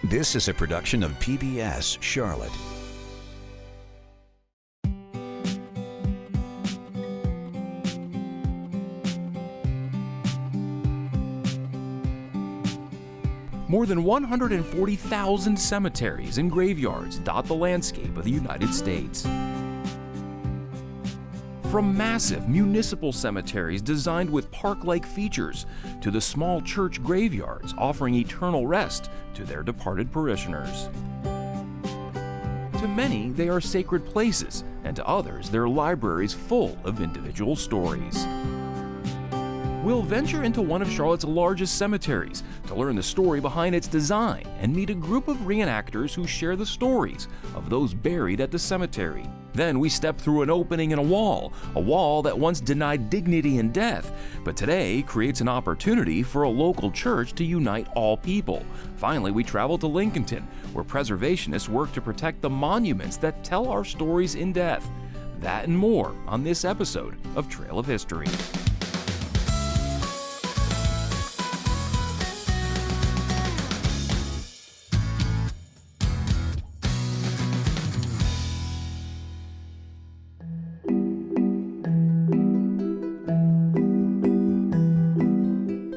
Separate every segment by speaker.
Speaker 1: This is a production of PBS Charlotte.
Speaker 2: More than 140,000 cemeteries and graveyards dot the landscape of the United States. From massive municipal cemeteries designed with park-like features to the small church graveyards offering eternal rest to their departed parishioners. To many, they are sacred places, and to others, they're libraries full of individual stories. We'll venture into one of Charlotte's largest cemeteries to learn the story behind its design and meet a group of reenactors who share the stories of those buried at the cemetery. Then we step through an opening in a wall that once denied dignity and death, but today creates an opportunity for a local church to unite all people. Finally, we travel to Lincolnton, where preservationists work to protect the monuments that tell our stories in death. That and more on this episode of Trail of History.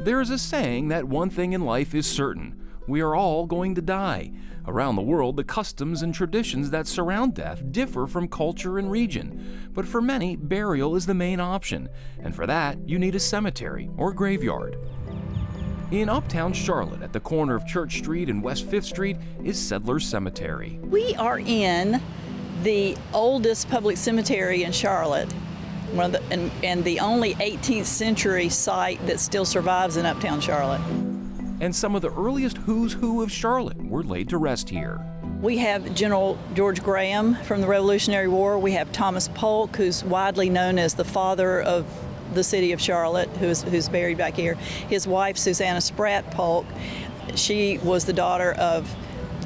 Speaker 2: There is a saying that one thing in life is certain: we are all going to die. Around the world, the customs and traditions that surround death differ from culture and region, but for many, burial is the main option, and for that, you need a cemetery or graveyard. In uptown Charlotte, at the corner of Church Street and West 5th Street, is Settlers Cemetery.
Speaker 3: We are in the oldest public cemetery in Charlotte, and the only 18th century site that still survives in uptown Charlotte.
Speaker 2: And some of the earliest who's who of Charlotte were laid to rest here.
Speaker 3: We have General George Graham from the Revolutionary War. We have Thomas Polk, who's widely known as the father of the city of Charlotte, who's buried back here. His wife, Susanna Spratt Polk, she was the daughter of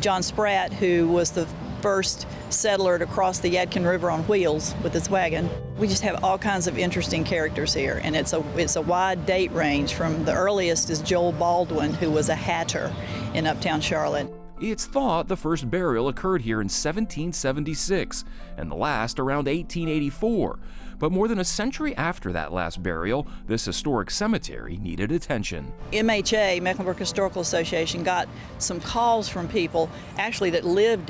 Speaker 3: John Spratt, who was the first settler to cross the Yadkin River on wheels with his wagon. We just have all kinds of interesting characters here, and it's a wide date range. From the earliest is Joel Baldwin, who was a hatter in uptown Charlotte.
Speaker 2: It's thought the first burial occurred here in 1776, and the last around 1884. But more than a century after that last burial, this historic cemetery needed attention.
Speaker 3: MHA, Mecklenburg Historical Association, got some calls from people actually that lived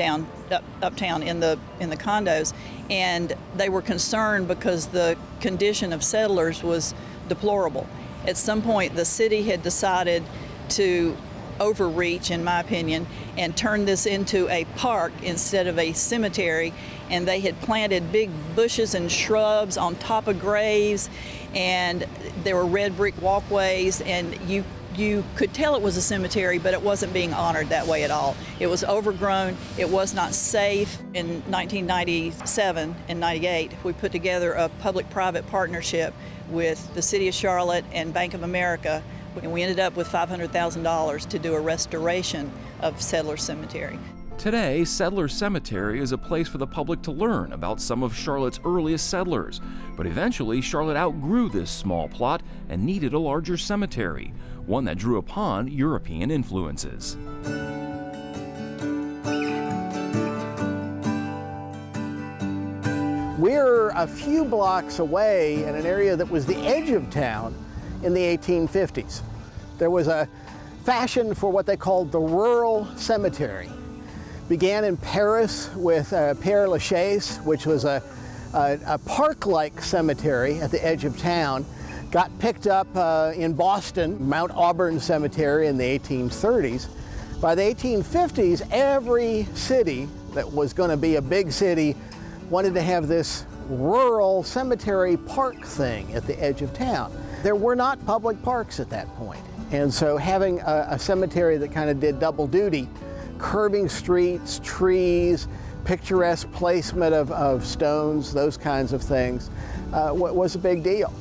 Speaker 3: uptown in the condos, and they were concerned because the condition of settlers was deplorable. At some point, the city had decided to overreach, in my opinion, and turn this into a park instead of a cemetery. And they had planted big bushes and shrubs on top of graves, and there were red brick walkways, and you could tell it was a cemetery, but it wasn't being honored that way at all. It was overgrown, it was not safe. In 1997 and 98, we put together a public-private partnership with the City of Charlotte and Bank of America, and we ended up with $500,000 to do a restoration of Settlers Cemetery.
Speaker 2: Today, Settlers Cemetery is a place for the public to learn about some of Charlotte's earliest settlers, but eventually Charlotte outgrew this small plot and needed a larger cemetery, one that drew upon European influences.
Speaker 4: We're a few blocks away in an area that was the edge of town in the 1850s. There was a fashion for what they called the rural cemetery. Began in Paris with Père Lachaise, which was a park-like cemetery at the edge of town. Got picked up in Boston, Mount Auburn Cemetery in the 1830s. By the 1850s, every city that was going to be a big city wanted to have this rural cemetery park thing at the edge of town. There were not public parks at that point. And so having a cemetery that kind of did double duty, curbing streets, trees, picturesque placement of stones, those kinds of things, was a big deal.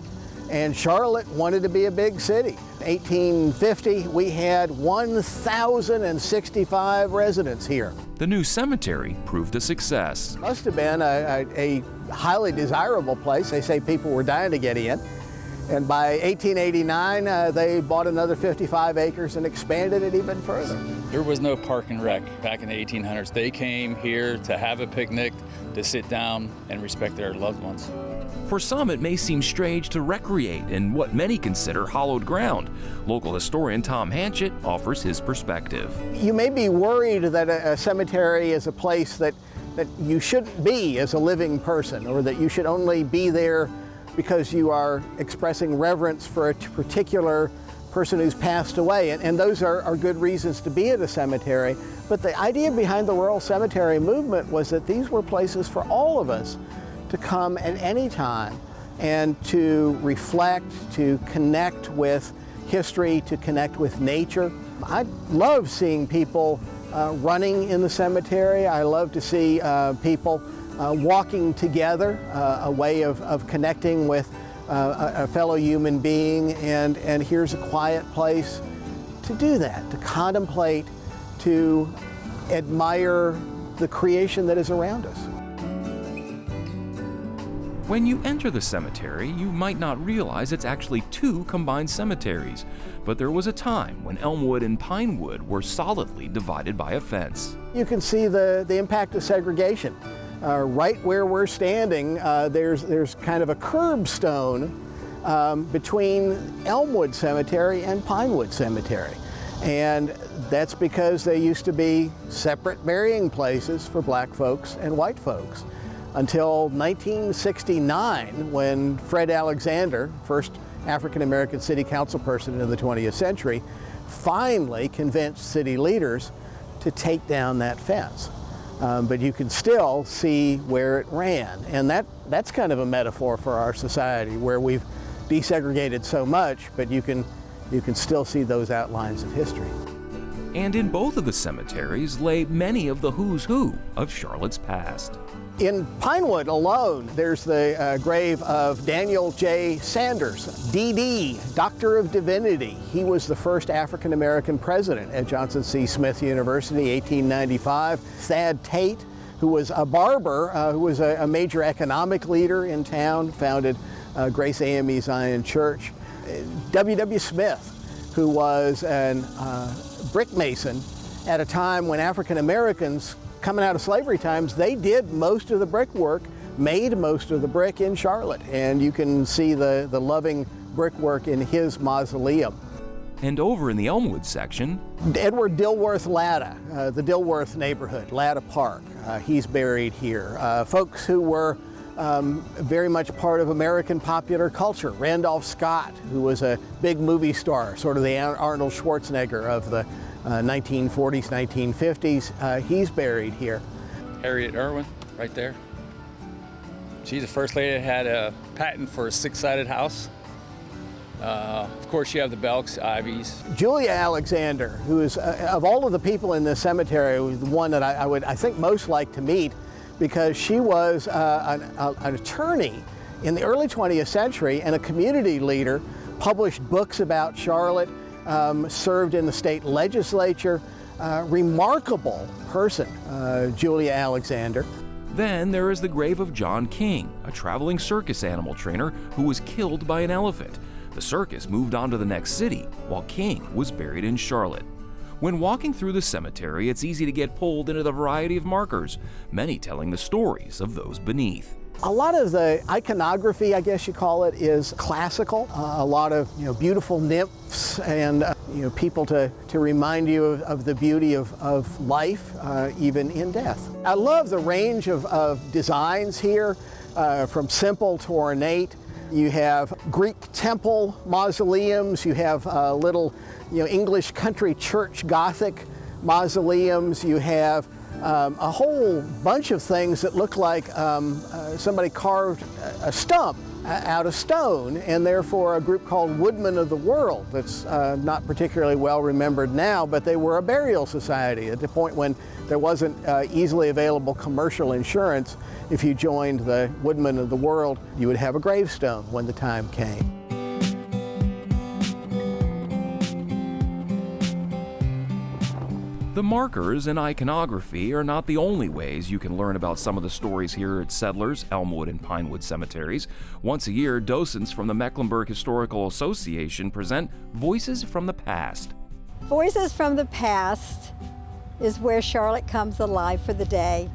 Speaker 4: And Charlotte wanted to be a big city. 1850, we had 1,065 residents here.
Speaker 2: The new cemetery proved a success.
Speaker 4: Must have been a highly desirable place. They say people were dying to get in. And by 1889, they bought another 55 acres and expanded it even further.
Speaker 5: There was no park and rec back in the 1800s. They came here to have a picnic, to sit down and respect their loved ones.
Speaker 2: For some, it may seem strange to recreate in what many consider hallowed ground. Local historian Tom Hanchett offers his perspective.
Speaker 4: You may be worried that a cemetery is a place that you shouldn't be as a living person, or that you should only be there because you are expressing reverence for a particular person who's passed away, and those are good reasons to be at a cemetery. But the idea behind the rural cemetery movement was that these were places for all of us to come at any time and to reflect, to connect with history, to connect with nature. I love seeing people running in the cemetery. I love to see people walking together, a way of connecting with a fellow human being, and here's a quiet place to do that, to contemplate, to admire the creation that is around us.
Speaker 2: When you enter the cemetery, you might not realize it's actually two combined cemeteries, but there was a time when Elmwood and Pinewood were solidly divided by a fence.
Speaker 4: You can see the impact of segregation. Right where we're standing, there's kind of a curbstone between Elmwood Cemetery and Pinewood Cemetery. And that's because they used to be separate burying places for black folks and white folks. Until 1969, when Fred Alexander, first African-American city council person in the 20th century, finally convinced city leaders to take down that fence. But you can still see where it ran. And that's kind of a metaphor for our society, where we've desegregated so much, but you can still see those outlines of history.
Speaker 2: And in both of the cemeteries lay many of the who's who of Charlotte's past.
Speaker 4: In Pinewood alone, there's the grave of Daniel J. Sanders, D.D., Doctor of Divinity. He was the first African-American president at Johnson C. Smith University, 1895. Thad Tate, who was a barber, who was a major economic leader in town, founded Grace AME Zion Church. W.W. Smith, who was a brick mason at a time when African-Americans, coming out of slavery times, they did most of the brickwork, made most of the brick in Charlotte. And you can see the loving brickwork in his mausoleum.
Speaker 2: And over in the Elmwood section,
Speaker 4: Edward Dilworth Latta, the Dilworth neighborhood, Latta Park, he's buried here. Folks who were very much part of American popular culture. Randolph Scott, who was a big movie star, sort of the Arnold Schwarzenegger of the 1940s, 1950s, he's buried here.
Speaker 5: Harriet Irwin, right there. She's the first lady that had a patent for a six-sided house. Of course, you have the Belks, Ivies.
Speaker 4: Julia Alexander, who is, of all of the people in this cemetery, was the one that I would, I think, most like to meet, because she was an attorney in the early 20th century and a community leader, published books about Charlotte, served in the state legislature. Remarkable person, Julia Alexander.
Speaker 2: then there is the grave of John King, a traveling circus animal trainer who was killed by an elephant. The circus moved on to the next city, while King was buried in Charlotte. When walking through the cemetery, it's easy to get pulled into the variety of markers, many telling the stories of those beneath.
Speaker 4: A lot of the iconography, I guess you call it, is classical. A lot of beautiful nymphs and people to remind you of the beauty of life, even in death. I love the range of designs here, from simple to ornate. You have Greek temple mausoleums. You have little, English country church Gothic mausoleums. You have a whole bunch of things that look like somebody carved a stump out of stone, and therefore a group called Woodmen of the World that's not particularly well remembered now, but they were a burial society at the point when there wasn't easily available commercial insurance. If you joined the Woodmen of the World, you would have a gravestone when the time came.
Speaker 2: The markers and iconography are not the only ways you can learn about some of the stories here at Settlers, Elmwood, and Pinewood cemeteries. Once a year, docents from the Mecklenburg Historical Association present Voices from the Past.
Speaker 6: Voices from the Past is where Charlotte comes alive for the day.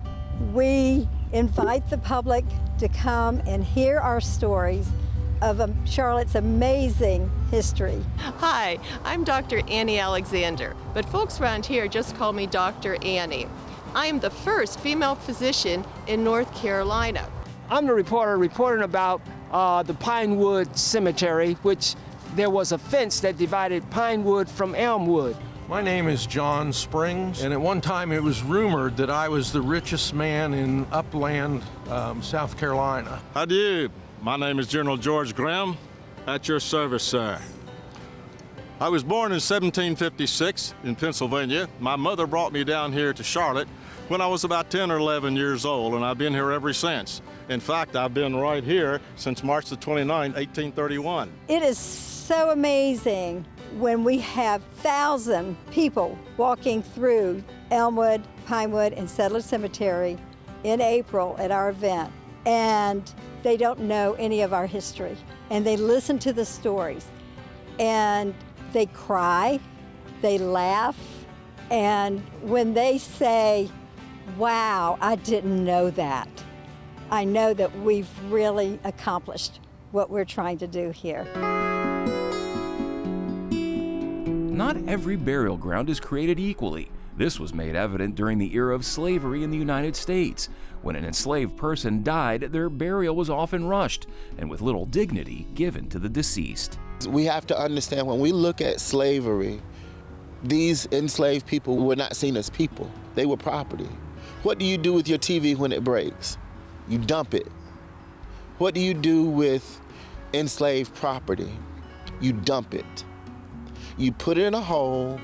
Speaker 6: We invite the public to come and hear our stories of Charlotte's amazing history.
Speaker 7: Hi, I'm Dr. Annie Alexander, but folks around here just call me Dr. Annie. I am the first female physician in North Carolina.
Speaker 8: I'm the reporter reporting about the Pinewood Cemetery, which there was a fence that divided Pinewood from Elmwood.
Speaker 9: My name is John Springs, and at one time it was rumored that I was the richest man in Upland, South Carolina.
Speaker 10: How do you? My name is General George Graham. At your service, sir. I was born in 1756 in Pennsylvania. My mother brought me down here to Charlotte when I was about 10 or 11 years old, and I've been here ever since. In fact, I've been right here since March the 29th, 1831.
Speaker 6: It is so amazing when we have 1,000 people walking through Elmwood, Pinewood, and Settler Cemetery in April at our event, and they don't know any of our history, and they listen to the stories, and they cry, they laugh, and when they say, wow, I didn't know that, I know that we've really accomplished what we're trying to do here.
Speaker 2: Not every burial ground is created equally. This was made evident during the era of slavery in the United States. When an enslaved person died, their burial was often rushed and with little dignity given to the deceased.
Speaker 11: We have to understand when we look at slavery, these enslaved people were not seen as people. They were property. What do you do with your TV when it breaks? You dump it. What do you do with enslaved property? You dump it. You put it in a hole,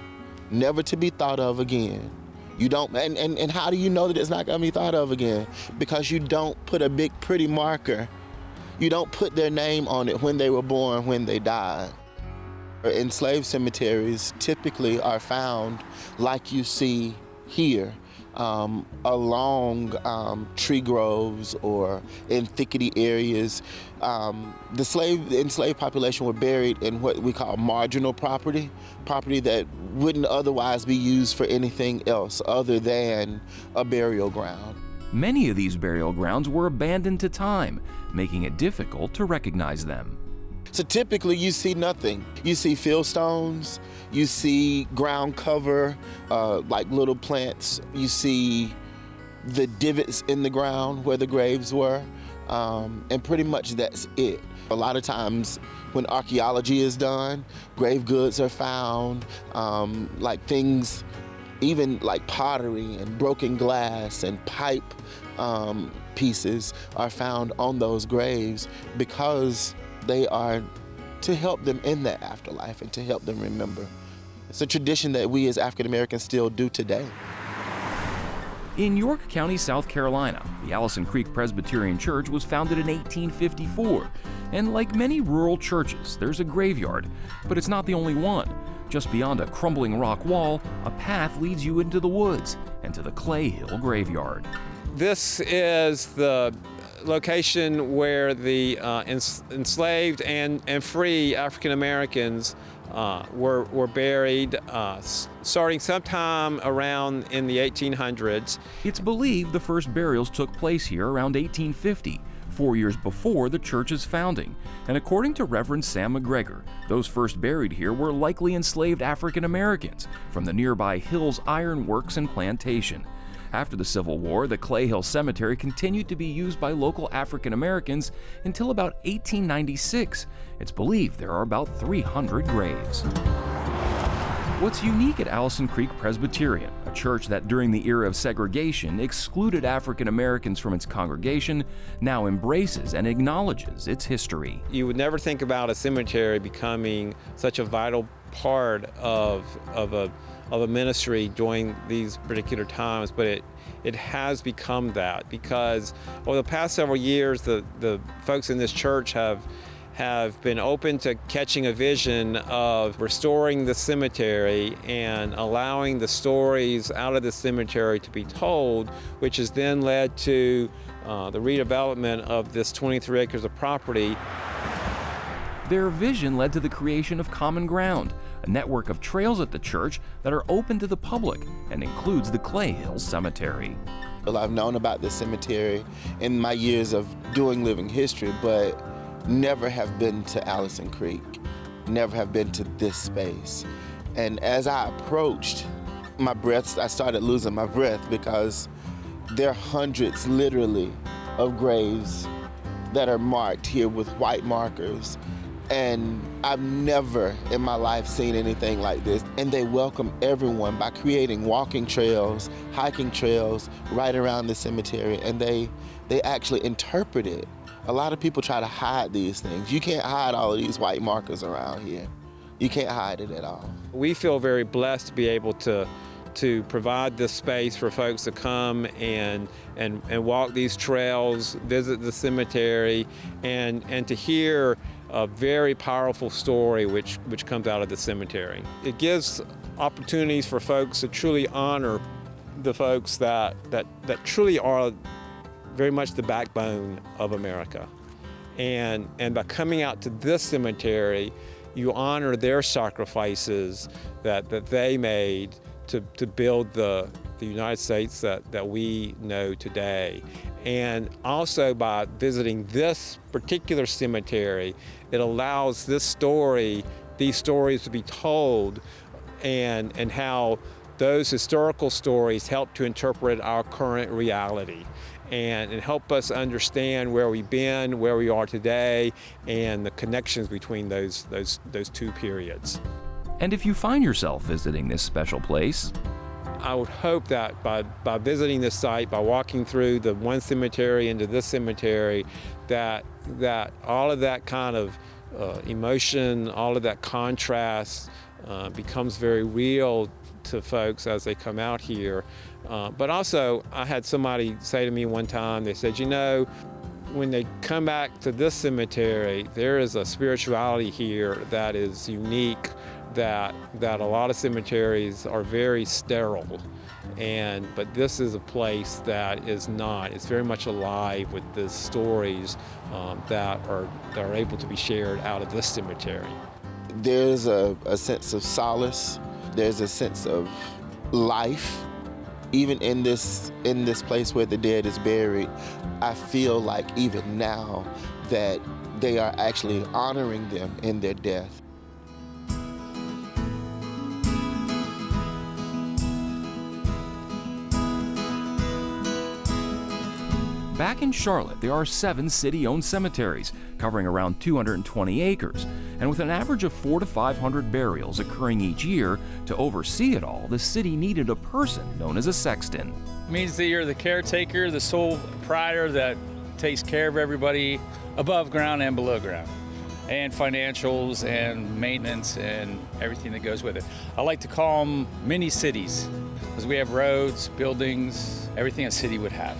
Speaker 11: never to be thought of again. You don't, and how do you know that it's not gonna be thought of again? Because you don't put a big pretty marker. You don't put their name on it when they were born, when they died. Enslaved cemeteries typically are found like you see here, along tree groves or in thickety areas. The enslaved population were buried in what we call marginal property that wouldn't otherwise be used for anything else other than a burial ground.
Speaker 2: Many of these burial grounds were abandoned to time, making it difficult to recognize them.
Speaker 11: So typically you see nothing. You see fieldstones, you see ground cover, like little plants. You see the divots in the ground where the graves were, and pretty much that's it. A lot of times when archaeology is done, grave goods are found, like things, even like pottery and broken glass and pipe pieces are found on those graves because they are to help them in that afterlife and to help them remember. It's a tradition that we as African Americans still do today.
Speaker 2: In York County, South Carolina, the Allison Creek Presbyterian Church was founded in 1854. And like many rural churches, there's a graveyard, but it's not the only one. Just beyond a crumbling rock wall, a path leads you into the woods and to the Clay Hill Graveyard.
Speaker 5: This is the location where the enslaved and free African Americans were buried starting sometime around in the 1800s.
Speaker 2: It's believed the first burials took place here around 1850, 4 years before the church's founding. And according to Reverend Sam McGregor, those first buried here were likely enslaved African Americans from the nearby Hills Iron Works and Plantation. After the Civil War, the Clay Hill Cemetery continued to be used by local African Americans until about 1896. It's believed there are about 300 graves. What's unique at Allison Creek Presbyterian, a church that during the era of segregation excluded African Americans from its congregation, now embraces and acknowledges its history.
Speaker 5: You would never think about a cemetery becoming such a vital part of a ministry during these particular times, but it has become that because over the past several years, the folks in this church have been open to catching a vision of restoring the cemetery and allowing the stories out of the cemetery to be told, which has then led to the redevelopment of this 23 acres of property.
Speaker 2: Their vision led to the creation of Common Ground, a a network of trails at the church that are open to the public and includes the Clay Hill Cemetery.
Speaker 11: Well, I've known about the cemetery in my years of doing living history, but never have been to Allison Creek, never have been to this space. And as I approached, I started losing my breath because there are hundreds, literally, of graves that are marked here with white markers. And I've never in my life seen anything like this. And they welcome everyone by creating walking trails, hiking trails right around the cemetery, and they actually interpret it. A lot of people try to hide these things. You can't hide all of these white markers around here. You can't hide it at all.
Speaker 5: We feel very blessed to be able to provide this space for folks to come and walk these trails, visit the cemetery, and to hear a very powerful story which comes out of the cemetery. It gives opportunities for folks to truly honor the folks that truly are very much the backbone of America. And by coming out to this cemetery, you honor their sacrifices that they made to build the United States that we know today. And also by visiting this particular cemetery, it allows these stories to be told and how those historical stories help to interpret our current reality and help us understand where we've been, where we are today, and the connections between those two periods.
Speaker 2: And if you find yourself visiting this special place,
Speaker 5: I would hope that by visiting this site, by walking through the one cemetery into this cemetery, that all of that kind of emotion, all of that contrast becomes very real to folks as they come out here. But also, I had somebody say to me one time, they said, when they come back to this cemetery, there is a spirituality here that is unique, that a lot of cemeteries are very sterile, but this is a place that is not. It's very much alive with the stories that are able to be shared out of this cemetery.
Speaker 11: There's a sense of solace. There's a sense of life. Even in this place where the dead is buried, I feel like even now that they are actually honoring them in their death.
Speaker 2: back in Charlotte, there are 7 city-owned cemeteries covering around 220 acres, and with an average of 400 to 500 burials occurring each year, to oversee it all, the city needed a person known as a sexton.
Speaker 12: It means that you're the caretaker, the sole proprietor that takes care of everybody above ground and below ground, and financials and maintenance and everything that goes with it. I like to call them mini cities because we have roads, buildings, everything a city would have.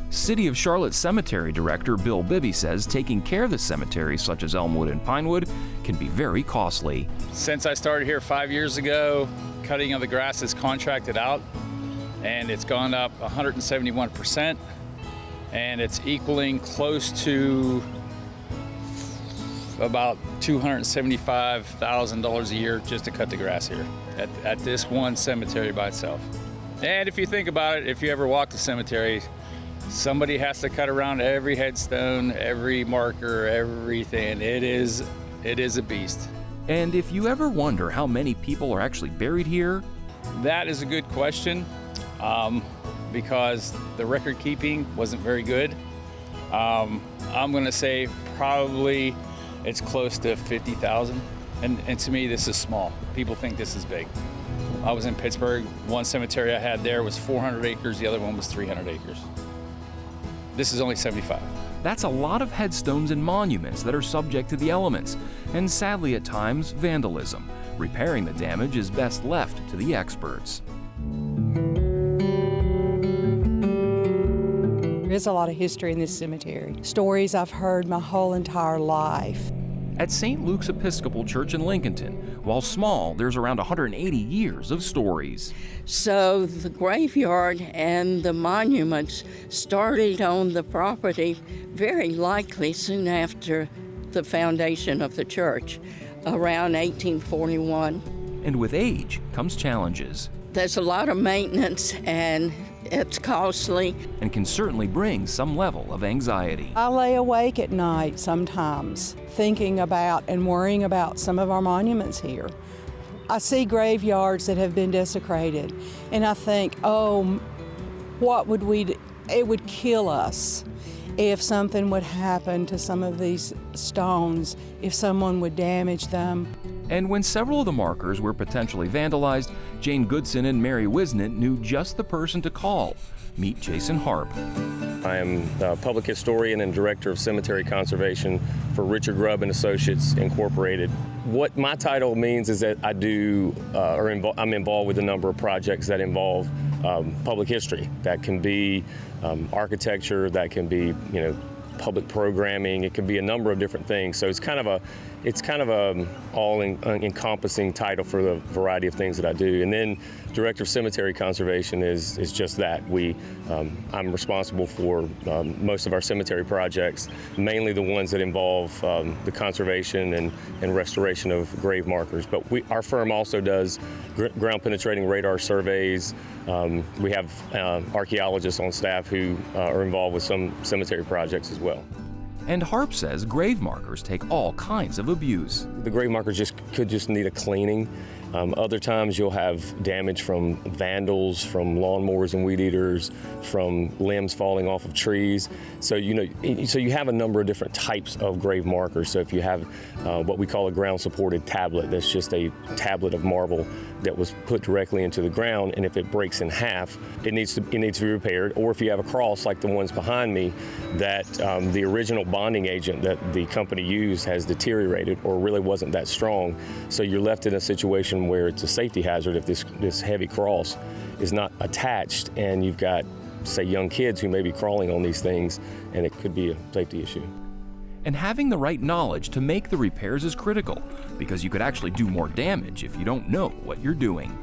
Speaker 2: City of Charlotte Cemetery Director Bill Bibby says taking care of the cemeteries such as Elmwood and Pinewood can be very costly.
Speaker 12: Since I started here 5 years ago, cutting of the grass is contracted out, and it's gone up 171%, and it's equaling close to about $275,000 a year just to cut the grass here at this one cemetery by itself. And if you think about it, if you ever walk the cemetery, somebody has to cut around every headstone, every marker, everything. It is a beast.
Speaker 2: And if you ever wonder how many people are actually buried here,
Speaker 12: that is a good question, because the record keeping wasn't very good. I'm gonna say probably it's close to 50,000. And to me, this is small. People think this is big. I was in Pittsburgh. One cemetery I had there was 400 acres. The other one was 300 acres. This is only 75.
Speaker 2: That's a lot of headstones and monuments that are subject to the elements, and sadly at times, vandalism. Repairing the damage is best left to the experts.
Speaker 13: There is a lot of history in this cemetery. Stories I've heard my whole entire life.
Speaker 2: At St. Luke's Episcopal Church in Lincolnton, while small, there's around 180 years of stories.
Speaker 14: So the graveyard and the monuments started on the property very likely soon after the foundation of the church. around 1841.
Speaker 2: And with age comes challenges.
Speaker 14: There's a lot of maintenance and it's costly.
Speaker 2: And can certainly bring some level of anxiety.
Speaker 13: I lay awake at night sometimes thinking about and worrying about some of our monuments here. I see graveyards that have been desecrated and I think, oh, what would we do? It would kill us if something would happen to some of these stones, if someone would damage them.
Speaker 2: And when several of the markers were potentially vandalized, Jane Goodson and Mary Wisnett knew just the person to call. Meet Jason Harp.
Speaker 15: I am the public historian and director of cemetery conservation for Richard Grubb and Associates Incorporated. What my title means is that I'm involved with a number of projects that involve public history. That can be architecture, that can be public programming. It could be a number of different things. So it's kind of a all-encompassing title for the variety of things that I do. And then Director of Cemetery Conservation is just that. I'm responsible for most of our cemetery projects, mainly the ones that involve the conservation and restoration of grave markers. But our firm also does ground-penetrating radar surveys. We have archaeologists on staff who are involved with some cemetery projects as well.
Speaker 2: And Harp says grave markers take all kinds of abuse.
Speaker 15: The grave markers could just need a cleaning. Other times you'll have damage from vandals, from lawnmowers and weed eaters, from limbs falling off of trees. So you have a number of different types of grave markers. So if you have what we call a ground-supported tablet, that's just a tablet of marble that was put directly into the ground, and if it breaks in half, it needs to be repaired. Or if you have a cross like the ones behind me, that the original bonding agent that the company used has deteriorated or really wasn't that strong. So you're left in a situation where it's a safety hazard if this heavy cross is not attached, and you've got, say, young kids who may be crawling on these things, and it could be a safety issue.
Speaker 2: And having the right knowledge to make the repairs is critical, because you could actually do more damage if you don't know what you're doing.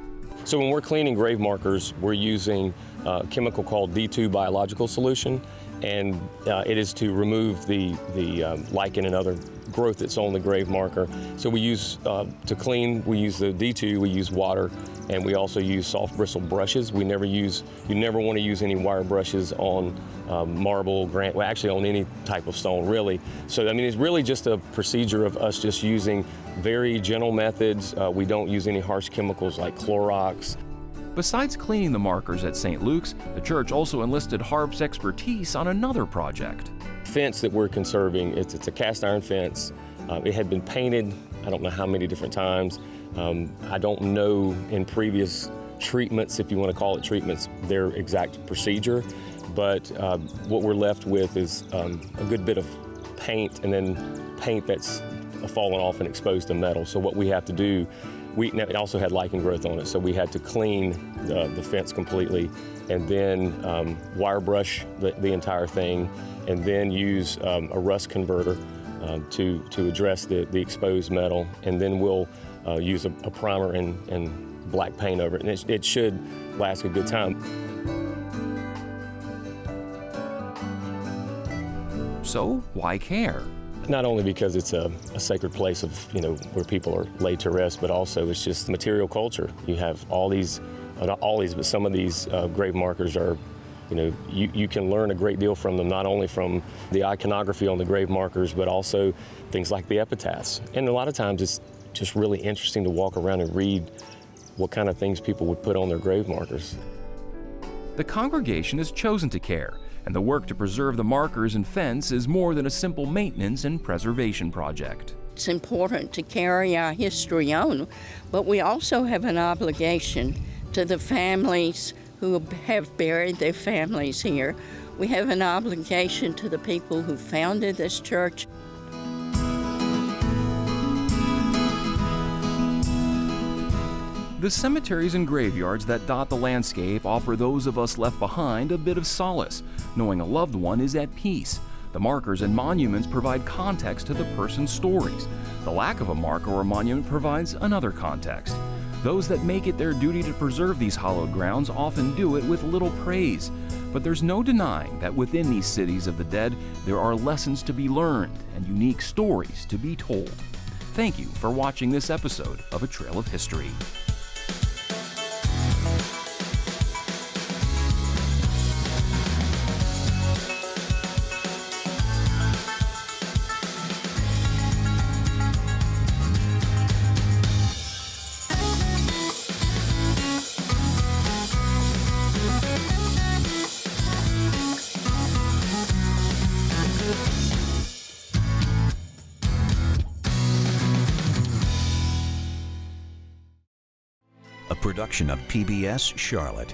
Speaker 15: So when we're cleaning grave markers, we're using a chemical called D2 biological solution, and it is to remove the lichen and other growth that's on the grave marker. So we use, to clean, we use the D2, we use water, and we also use soft bristle brushes. You never want to use any wire brushes on marble, granite, well, actually on any type of stone, really. So, I mean, it's really just a procedure of us just using very gentle methods. We don't use any harsh chemicals like Clorox.
Speaker 2: Besides cleaning the markers at St. Luke's, the church also enlisted Harp's expertise on another project.
Speaker 15: Fence that we're conserving, it's a cast iron fence. It had been painted, I don't know how many different times. I don't know in previous treatments, if you want to call it treatments, their exact procedure, but what we're left with is a good bit of paint, and then paint that's fallen off and exposed to metal. So what we have to do, it also had lichen growth on it, so we had to clean the fence completely, and then wire brush the entire thing, and then use a rust converter to address the exposed metal, and then we'll use a primer and black paint over it, and it should last a good time.
Speaker 2: So why care?
Speaker 15: Not only because it's a sacred place of, where people are laid to rest, but also it's just material culture. You have all these, but some of these grave markers are, you can learn a great deal from them, not only from the iconography on the grave markers, but also things like the epitaphs. And a lot of times it's just really interesting to walk around and read what kind of things people would put on their grave markers.
Speaker 2: The congregation has chosen to care, and the work to preserve the markers and fence is more than a simple maintenance and preservation project.
Speaker 14: It's important to carry our history on, but we also have an obligation to the families who have buried their families here. We have an obligation to the people who founded this church.
Speaker 2: The cemeteries and graveyards that dot the landscape offer those of us left behind a bit of solace, knowing a loved one is at peace. The markers and monuments provide context to the person's stories. The lack of a marker or monument provides another context. Those that make it their duty to preserve these hallowed grounds often do it with little praise. But there's no denying that within these cities of the dead, there are lessons to be learned and unique stories to be told. Thank you for watching this episode of A Trail of History.
Speaker 1: A production of PBS Charlotte.